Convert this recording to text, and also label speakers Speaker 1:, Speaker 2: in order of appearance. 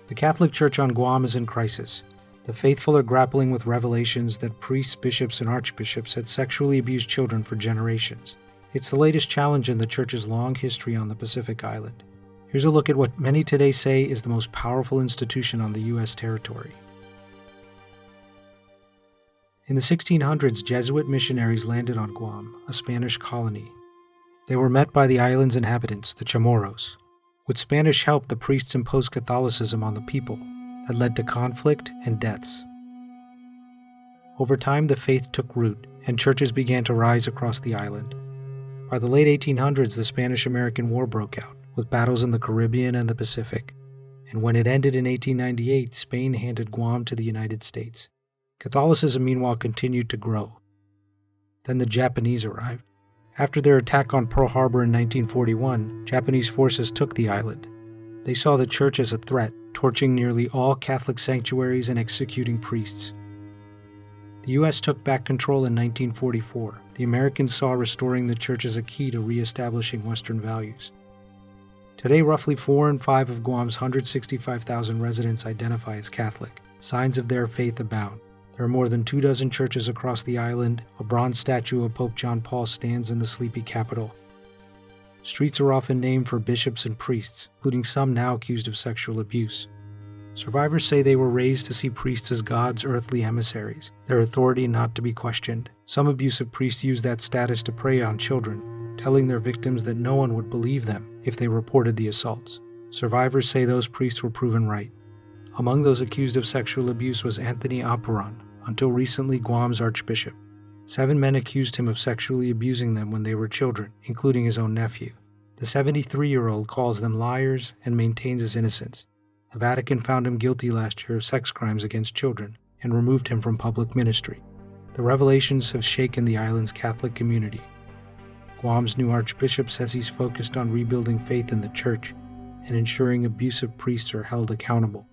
Speaker 1: The Catholic Church on Guam is in crisis. The faithful are grappling with revelations that priests, bishops, and archbishops had sexually abused children for generations. It's the latest challenge in the Church's long history on the Pacific Island. Here's a look at what many today say is the most powerful institution on the U.S. territory. In the 1600s, Jesuit missionaries landed on Guam, a Spanish colony. They were met by the island's inhabitants, the Chamorros. With Spanish help, the priests imposed Catholicism on the people that led to conflict and deaths. Over time, the faith took root, and churches began to rise across the island. By the late 1800s, the Spanish-American War broke out, with battles in the Caribbean and the Pacific. And when it ended in 1898, Spain handed Guam to the United States. Catholicism, meanwhile, continued to grow. Then the Japanese arrived. After their attack on Pearl Harbor in 1941, Japanese forces took the island. They saw the church as a threat, torching nearly all Catholic sanctuaries and executing priests. The U.S. took back control in 1944. The Americans saw restoring the church as a key to re-establishing Western values. Today, roughly 4 in 5 of Guam's 165,000 residents identify as Catholic. Signs of their faith abound. There are more than 24 churches across the island. A bronze statue of Pope John Paul stands in the sleepy capital. Streets are often named for bishops and priests, including some now accused of sexual abuse. Survivors say they were raised to see priests as God's earthly emissaries, their authority not to be questioned. Some abusive priests use that status to prey on children, telling their victims that no one would believe them if they reported the assaults. Survivors say those priests were proven right. Among those accused of sexual abuse was Anthony Aparon, until recently Guam's archbishop. 7 men accused him of sexually abusing them when they were children, including his own nephew. The 73-year-old calls them liars and maintains his innocence. The Vatican found him guilty last year of sex crimes against children and removed him from public ministry. The revelations have shaken the island's Catholic community. Guam's new archbishop says he's focused on rebuilding faith in the church and ensuring abusive priests are held accountable.